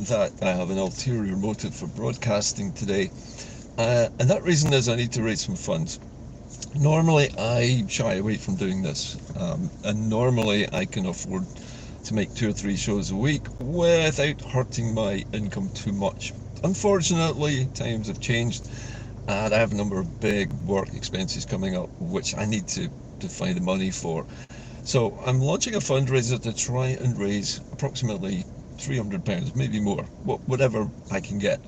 that I have an ulterior motive for broadcasting today, and that reason is I need to raise some funds. Normally, I shy away from doing this, and normally I can afford to make 2 or 3 shows a week without hurting my income too much. Unfortunately, times have changed, and I have a number of big work expenses coming up, which I need to find the money for. So I'm launching a fundraiser to try and raise approximately £300, maybe more, whatever I can get.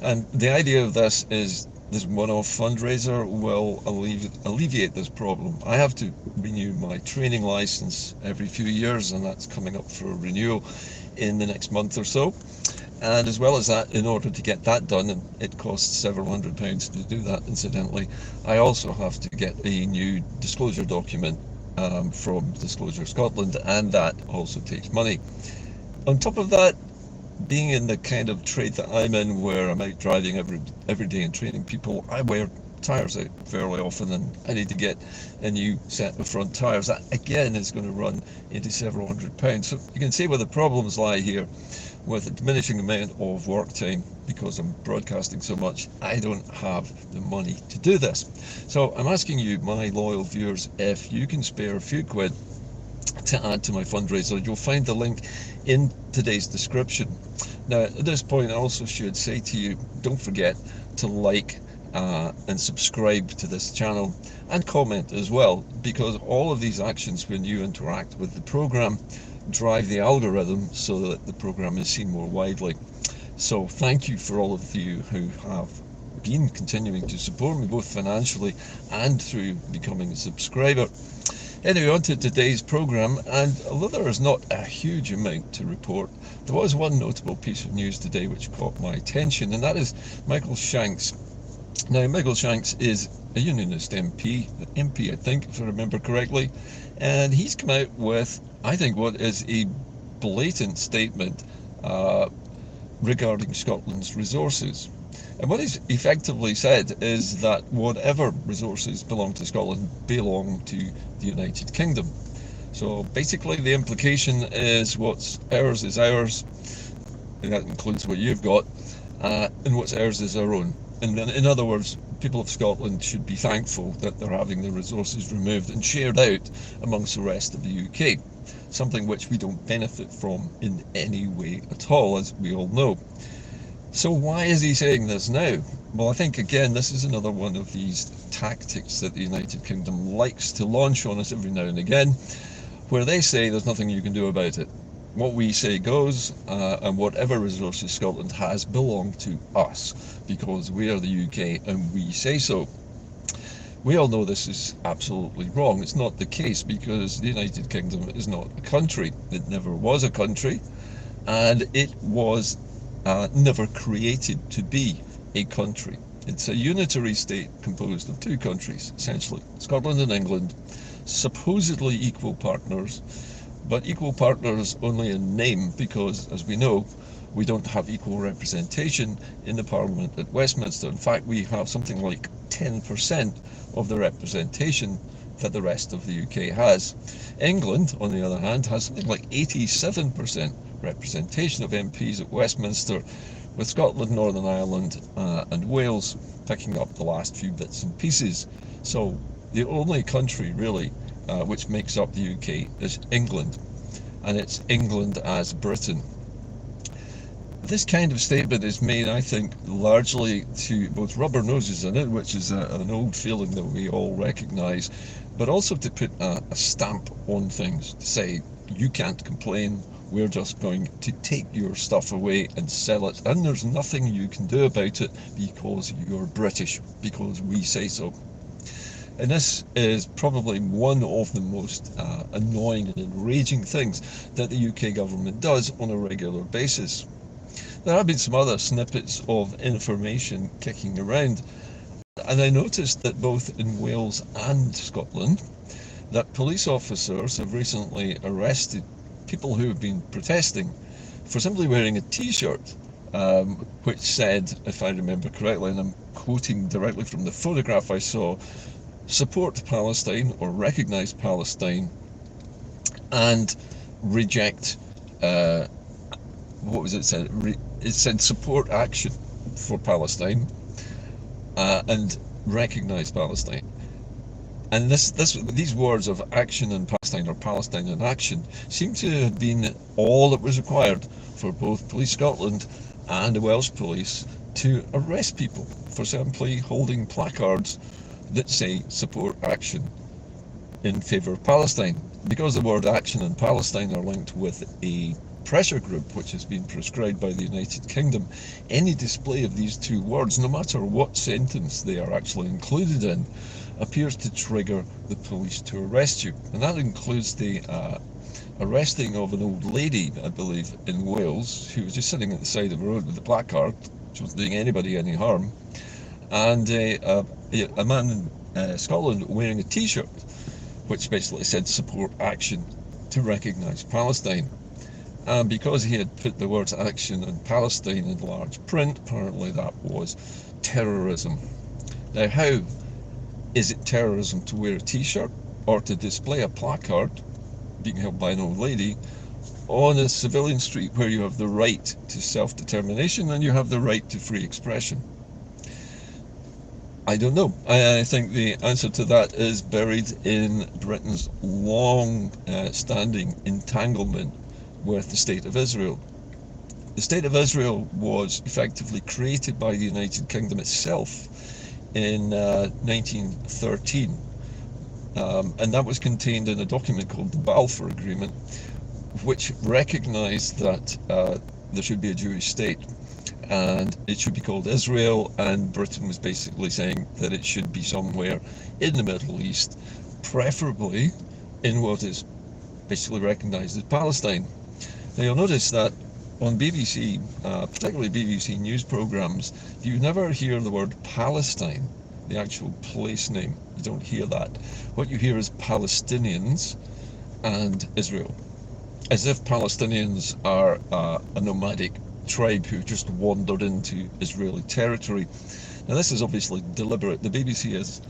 And the idea of this is this one-off fundraiser will alleviate this problem. I have to renew my training license every few years, and that's coming up for renewal in the next month or so. And as well as that, in order to get that done, and it costs several £100s to do that, incidentally, I also have to get a new disclosure document from Disclosure Scotland, and that also takes money. On top of that, being in the kind of trade that I'm in, where I'm out driving every day and training people, I wear tyres out fairly often, and I need to get a new set of front tyres. That again is going to run into several £100s. So you can see where the problems lie here. With a diminishing amount of work time, because I'm broadcasting so much, I don't have the money to do this. So I'm asking you, my loyal viewers, if you can spare a few quid to add to my fundraiser. You'll find the link in today's description. Now, at this point, I also should say to you, don't forget to like and subscribe to this channel, and comment as well, because all of these actions, when you interact with the program, drive the algorithm so that the program is seen more widely. So thank you for all of you who have been continuing to support me, both financially and through becoming a subscriber. Anyway, on to today's program, and although there is not a huge amount to report, there was one notable piece of news today which caught my attention, and that is Michael Shanks. Now, Michael Shanks is a Unionist MP, I think, if I remember correctly, and he's come out with, I think, what is a blatant statement regarding Scotland's resources. And what he's effectively said is that whatever resources belong to Scotland belong to the United Kingdom. So basically the implication is what's ours is ours, and that includes what you've got, and what's ours is our own. And in other words, people of Scotland should be thankful that they're having the resources removed and shared out amongst the rest of the UK, something which we don't benefit from in any way at all, as we all know. So why is he saying this now? Well, I think, again, this is another one of these tactics that the United Kingdom likes to launch on us every now and again, where they say there's nothing you can do about it. What we say goes, and whatever resources Scotland has belong to us, because we are the UK and we say so. We all know this is absolutely wrong. It's not the case, because the United Kingdom is not a country. It never was a country, and it was never created to be a country. It's a unitary state composed of two countries, essentially, Scotland and England, supposedly equal partners, but equal partners only in name, because, as we know, we don't have equal representation in the Parliament at Westminster. In fact, we have something like 10% of the representation that the rest of the UK has. England, on the other hand, has something like 87% representation of MPs at Westminster, with Scotland, Northern Ireland and Wales picking up the last few bits and pieces. So the only country really which makes up the UK is England, and it's England as Britain. This kind of statement is made, I think, largely to both rubber noses in it, which is an old feeling that we all recognise, but also to put a stamp on things, to say, you can't complain, we're just going to take your stuff away and sell it, and there's nothing you can do about it because you're British, because we say so. And this is probably one of the most annoying and enraging things that the UK government does on a regular basis. There have been some other snippets of information kicking around, and I noticed that both in Wales and Scotland, that police officers have recently arrested people who have been protesting for simply wearing a t-shirt which said, if I remember correctly, and I'm quoting directly from the photograph I saw, support Palestine or recognise Palestine and reject what was it said? It said support action for Palestine and recognise Palestine. And these words of action in Palestine, or Palestine in action, seem to have been all that was required for both Police Scotland and the Welsh Police to arrest people for simply holding placards that say support action in favour of Palestine. Because the word action and Palestine are linked with a pressure group which has been prescribed by the United Kingdom, any display of these two words, no matter what sentence they are actually included in, appears to trigger the police to arrest you. And that includes the arresting of an old lady, I believe, in Wales, who was just sitting at the side of the road with a placard. She wasn't doing anybody any harm. And a man in Scotland wearing a t-shirt which basically said support action to recognise Palestine. And because he had put the words action and Palestine in large print, apparently that was terrorism. Now, how is it terrorism to wear a t-shirt or to display a placard being held by an old lady on a civilian street where you have the right to self-determination and you have the right to free expression? I don't know. I think the answer to that is buried in Britain's long-standing entanglement with the State of Israel. The State of Israel was effectively created by the United Kingdom itself in 1913, and that was contained in a document called the Balfour Agreement, which recognised that there should be a Jewish state and it should be called Israel, and Britain was basically saying that it should be somewhere in the Middle East, preferably in what is basically recognised as Palestine. Now you'll notice that on BBC, particularly BBC news programmes, you never hear the word Palestine, the actual place name. You don't hear that. What you hear is Palestinians and Israel, as if Palestinians are a nomadic tribe who just wandered into Israeli territory. Now this is obviously deliberate. The BBC is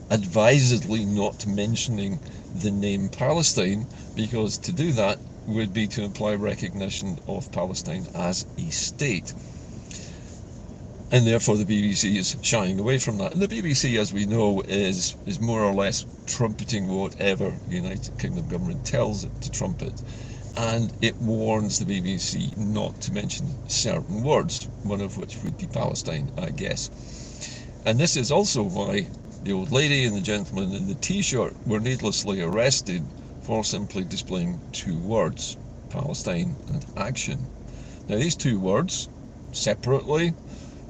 advisedly not mentioning the name Palestine, because to do that would be to imply recognition of Palestine as a state. And therefore the BBC is shying away from that. And the BBC, as we know, is more or less trumpeting whatever the United Kingdom government tells it to trumpet. And it warns the BBC not to mention certain words, one of which would be Palestine, I guess. And this is also why the old lady and the gentleman in the t-shirt were needlessly arrested for simply displaying two words, Palestine and action. Now these two words, separately,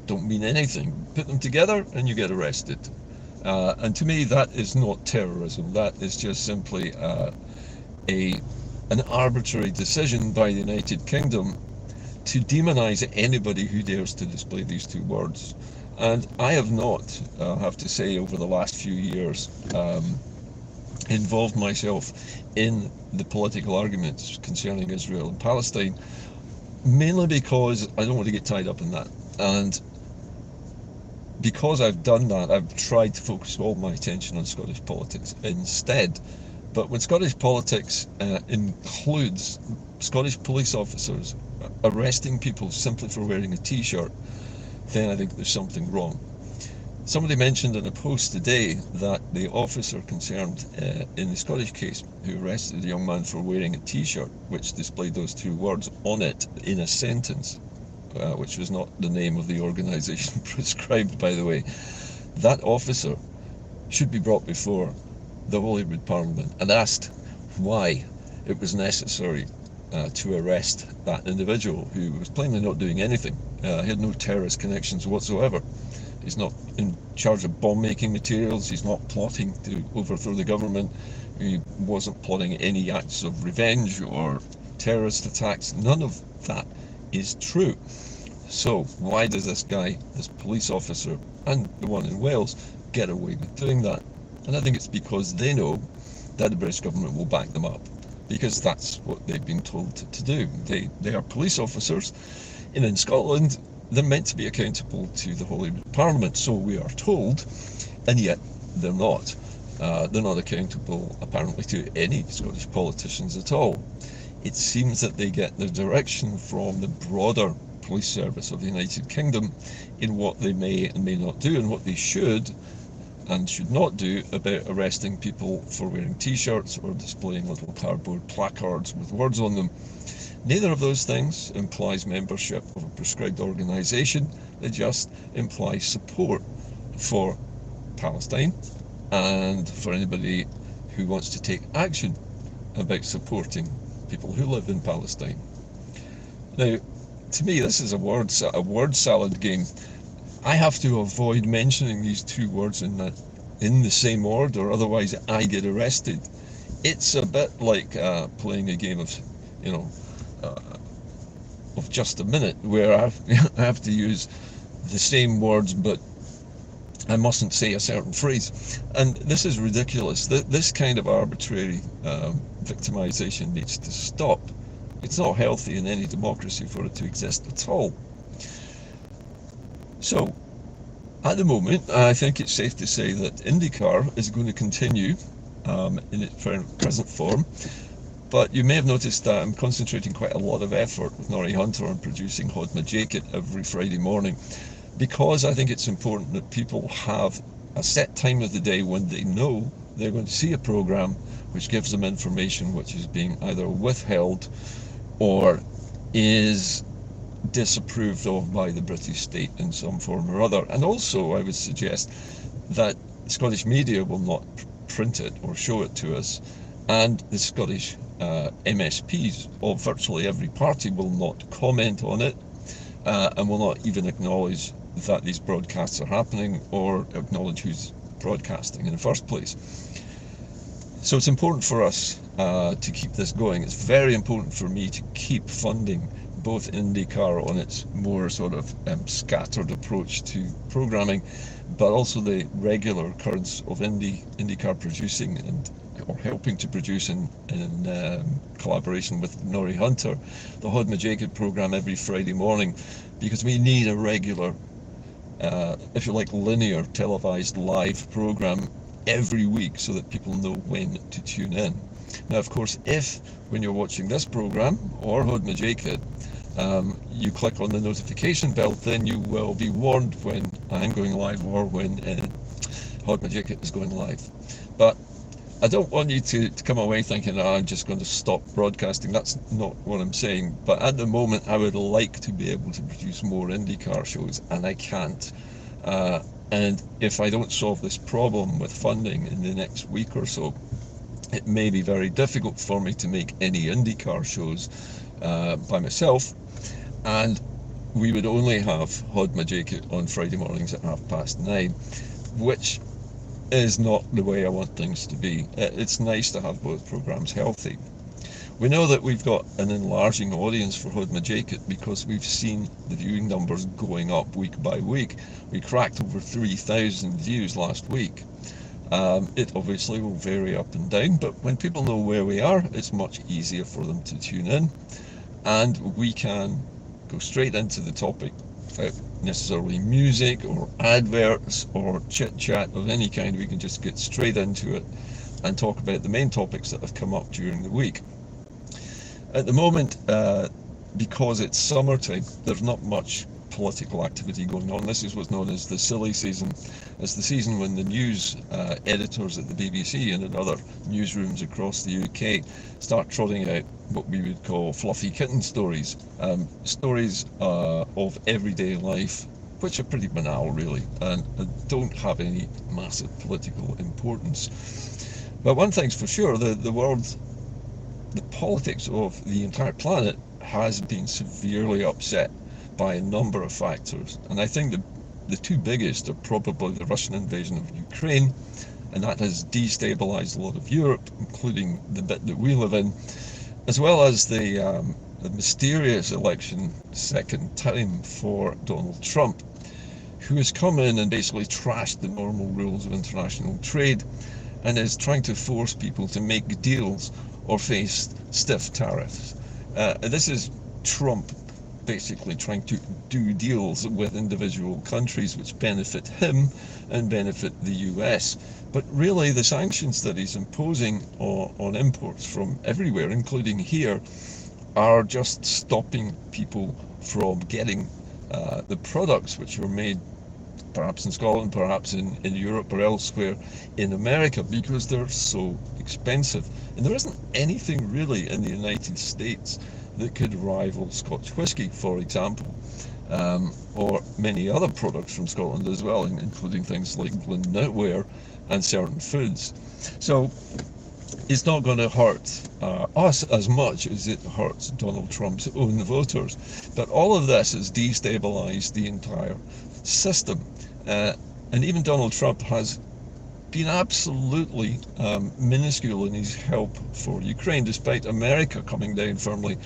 don't mean anything. Put them together and you get arrested. And to me that is not terrorism, that is just simply an arbitrary decision by the United Kingdom to demonise anybody who dares to display these two words. And I have not, I have to say, over the last few years, involved myself in the political arguments concerning Israel and Palestine, mainly because I don't want to get tied up in that. And because I've done that, I've tried to focus all my attention on Scottish politics instead. But when Scottish politics includes Scottish police officers arresting people simply for wearing a t-shirt, then I think there's something wrong. Somebody mentioned in a post today that the officer concerned in the Scottish case who arrested the young man for wearing a t-shirt which displayed those two words on it in a sentence, which was not the name of the organisation prescribed, by the way, that officer should be brought before the Holyrood Parliament and asked why it was necessary to arrest that individual who was plainly not doing anything. He had no terrorist connections whatsoever. He's not in charge of bomb-making materials. He's not plotting to overthrow the government. He wasn't plotting any acts of revenge or terrorist attacks. None of that is true. So why does this guy, this police officer, and the one in Wales, get away with doing that? And I think it's because they know that the British government will back them up, because that's what they've been told to do. They are police officers, and in Scotland they're meant to be accountable to the Holyrood Parliament, so we are told, and yet they're not. They're not accountable apparently to any Scottish politicians at all. It seems that they get their direction from the broader police service of the United Kingdom in what they may and may not do, and what they should and should not do about arresting people for wearing t-shirts or displaying little cardboard placards with words on them. Neither of those things implies membership of a prescribed organisation. They just imply support for Palestine and for anybody who wants to take action about supporting people who live in Palestine. Now, to me, this is a word salad game. I have to avoid mentioning these two words in the same order, otherwise I get arrested. It's a bit like playing a game of, uh, of just a minute, where I have to use the same words, but I mustn't say a certain phrase. And this is ridiculous. This kind of arbitrary victimization needs to stop. It's not healthy in any democracy for it to exist at all. So, at the moment, I think it's safe to say that Inde-Car is going to continue in its present form. But you may have noticed that I'm concentrating quite a lot of effort with Norrie Hunter on producing Hodma Jacket every Friday morning, because I think it's important that people have a set time of the day when they know they're going to see a programme which gives them information which is being either withheld or is disapproved of by the British state in some form or other. And also, I would suggest that Scottish media will not print it or show it to us, and the Scottish MSPs of virtually every party will not comment on it, and will not even acknowledge that these broadcasts are happening or acknowledge who's broadcasting in the first place. So it's important for us to keep this going. It's very important for me to keep funding both Inde-Car on its more sort of scattered approach to programming, but also the regular occurrence of Inde-Car producing or helping to produce in collaboration with Norrie Hunter, the Hodma Jacket programme every Friday morning, because we need a regular, if you like, linear televised live programme every week so that people know when to tune in. Now, of course, if when you're watching this programme or Hodma Jacket, you click on the notification bell, then you will be warned when I'm going live or when Hodma Jacket is going live. But I don't want you to come away thinking, I'm just going to stop broadcasting. That's not what I'm saying. But at the moment, I would like to be able to produce more Inde-Car shows, and I can't. And if I don't solve this problem with funding in the next week or so, it may be very difficult for me to make any Inde-Car shows by myself, and we would only have Hodma Jacket on Friday mornings at 9:30, which is not the way I want things to be. It's nice to have both programmes healthy. We know that we've got an enlarging audience for Hodma Jacket because we've seen the viewing numbers going up week by week. We cracked over 3,000 views last week. It obviously will vary up and down, but when people know where we are, it's much easier for them to tune in, and we can go straight into the topic without necessarily music or adverts or chit chat of any kind. We can just get straight into it and talk about the main topics that have come up during the week. At the moment, because it's summertime, there's not much political activity going on. This is what's known as the silly season. It's the season when the news editors at the BBC and in other newsrooms across the UK start trotting out what we would call fluffy kitten stories. Stories of everyday life, which are pretty banal really, and don't have any massive political importance. But one thing's for sure, the politics of the entire planet has been severely upset by a number of factors, and I think the two biggest are probably the Russian invasion of Ukraine, and that has destabilized a lot of Europe, including the bit that we live in, as well as the mysterious election second time for Donald Trump, who has come in and basically trashed the normal rules of international trade and is trying to force people to make deals or face stiff tariffs. This is Trump basically trying to do deals with individual countries which benefit him and benefit the US. But really, the sanctions that he's imposing on imports from everywhere, including here, are just stopping people from getting the products which are made perhaps in Scotland, perhaps in Europe or elsewhere in America, because they're so expensive. And there isn't anything really in the United States that could rival Scotch whisky, for example, or many other products from Scotland as well, including things like knitwear and certain foods. So it's not going to hurt us as much as it hurts Donald Trump's own voters. But all of this has destabilized the entire system. And even Donald Trump has been absolutely minuscule in his help for Ukraine, despite America coming down firmly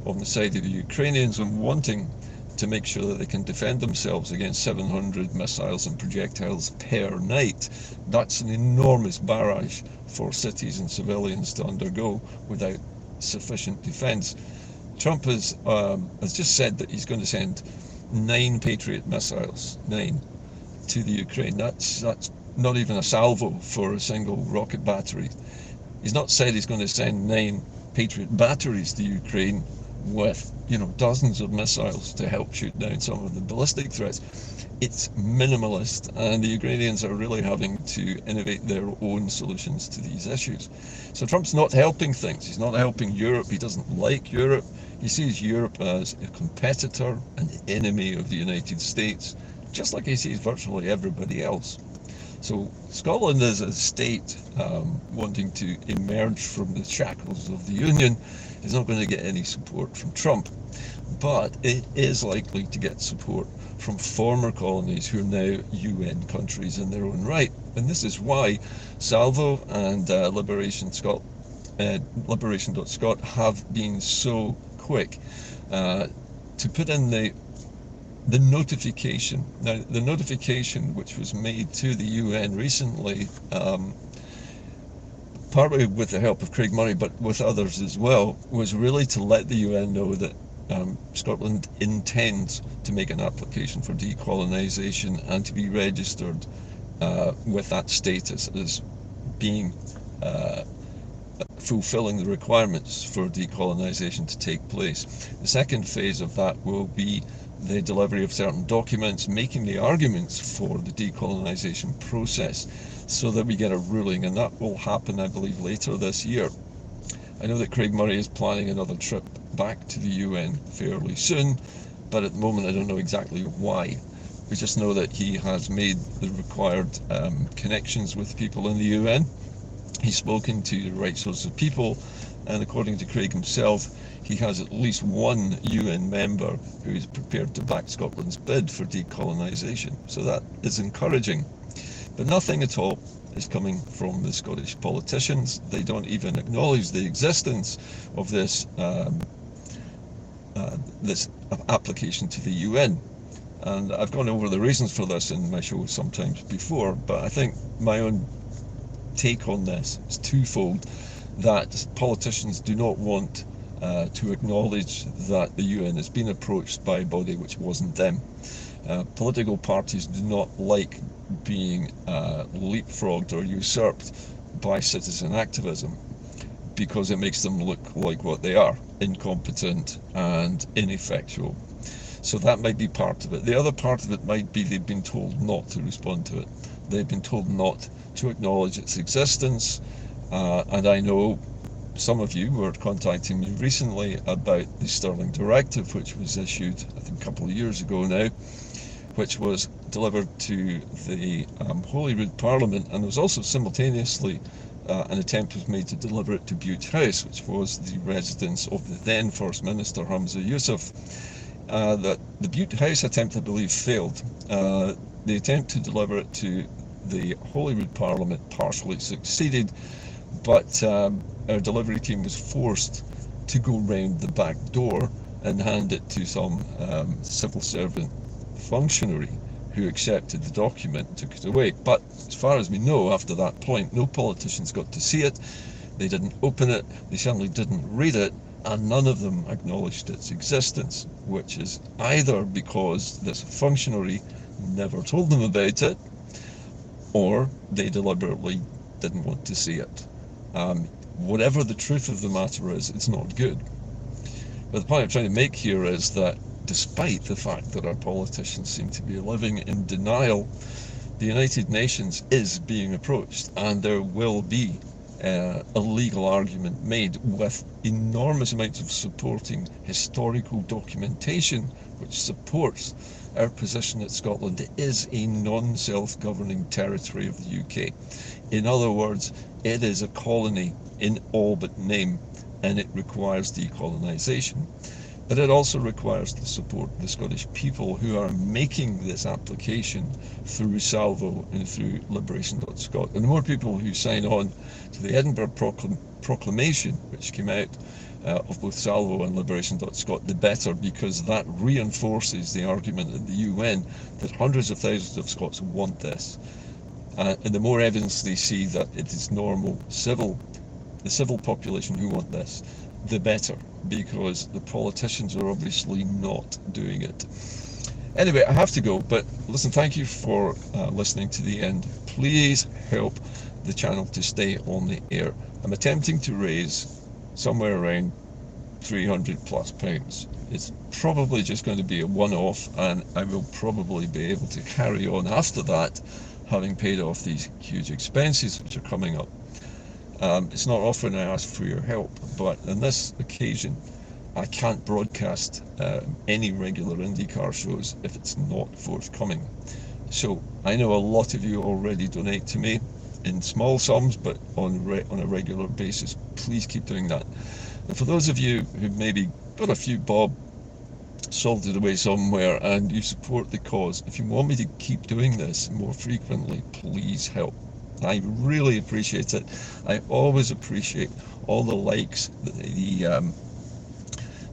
on the side of the Ukrainians and wanting to make sure that they can defend themselves against 700 missiles and projectiles per night. That's an enormous barrage for cities and civilians to undergo without sufficient defense. Trump has just said that he's going to send 9 Patriot missiles, 9, to the Ukraine. That's not even a salvo for a single rocket battery. He's not said he's going to send 9 Patriot batteries to Ukraine with, dozens of missiles to help shoot down some of the ballistic threats. It's minimalist, and the Ukrainians are really having to innovate their own solutions to these issues. So Trump's not helping things. He's not helping Europe. He doesn't like Europe. He sees Europe as a competitor, an enemy of the United States, just like he sees virtually everybody else. So Scotland as a state wanting to emerge from the shackles of the Union is not going to get any support from Trump. But it is likely to get support from former colonies who are now UN countries in their own right. And this is why Salvo and Liberation.Scot have been so quick to put in the notification. Now, the notification which was made to the UN recently, partly with the help of Craig Murray, but with others as well, was really to let the UN know that Scotland intends to make an application for decolonisation and to be registered with that status as being fulfilling the requirements for decolonisation to take place. The second phase of that will be the delivery of certain documents making the arguments for the decolonisation process so that we get a ruling, and that will happen, I believe, later this year. I know that Craig Murray is planning another trip back to the UN fairly soon, but at the moment I don't know exactly why. We just know that he has made the required connections with people in the UN. He's spoken to the right sorts of people, and according to Craig himself, he has at least one UN member who is prepared to back Scotland's bid for decolonisation. So that is encouraging. But nothing at all is coming from the Scottish politicians. They don't even acknowledge the existence of this this application to the UN. And I've gone over the reasons for this in my show sometimes before, but I think my own take on this is twofold. That politicians do not want to acknowledge that the UN has been approached by a body which wasn't them. Political parties do not like being leapfrogged or usurped by citizen activism because it makes them look like what they are, incompetent and ineffectual. So that might be part of it. The other part of it might be they've been told not to respond to it. They've been told not to acknowledge its existence. And I know some of you were contacting me recently about the Sterling Directive, which was issued, I think, a couple of years ago now, which was delivered to the Holyrood Parliament, and there was also simultaneously an attempt was made to deliver it to Bute House, which was the residence of the then First Minister Hamza Yusuf. The Bute House attempt, I believe, failed. The attempt to deliver it to the Holyrood Parliament partially succeeded, but our delivery team was forced to go round the back door and hand it to some civil servant functionary who accepted the document and took it away. But as far as we know, after that point, no politicians got to see it. They didn't open it. They certainly didn't read it. and none of them acknowledged its existence, which is either because this functionary never told them about it, or they deliberately didn't want to see it. Whatever the truth of the matter is, it's not good. But the point I'm trying to make here is that despite the fact that our politicians seem to be living in denial, the United Nations is being approached, and there will be a legal argument made with enormous amounts of supporting historical documentation which supports our position that Scotland is a non-self-governing territory of the UK. In other words, it is a colony in all but name, and it requires decolonisation. But it also requires the support of the Scottish people who are making this application through Salvo and through Liberation.Scot. And the more people who sign on to the Edinburgh Proclamation, which came out of both Salvo and Liberation.Scot, the better, because that reinforces the argument in the UN that hundreds of thousands of Scots want this. And the more evidence they see that it is normal, the civil population who want this, the better, because the politicians are obviously not doing it. Anyway, I have to go, but listen, thank you for listening to the end. Please help the channel to stay on the air. I'm attempting to raise somewhere around £300+. It's probably just going to be a one-off, and I will probably be able to carry on after that, having paid off these huge expenses which are coming up. It's not often I ask for your help, but on this occasion I can't broadcast any regular Inde-Car shows if it's not forthcoming. So I know a lot of you already donate to me in small sums, but on a regular basis. Please keep doing that. And for those of you who've maybe got a few bob salted away somewhere and you support the cause, if you want me to keep doing this more frequently, please help. I really appreciate it. I always appreciate all the likes, the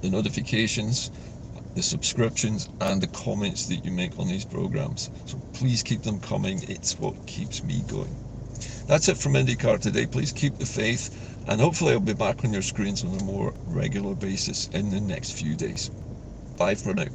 notifications, the subscriptions, and the comments that you make on these programs. So please keep them coming. It's what keeps me going. That's it from Inde-Car today. Please keep the faith, and hopefully I'll be back on your screens on a more regular basis in the next few days. Bye for now.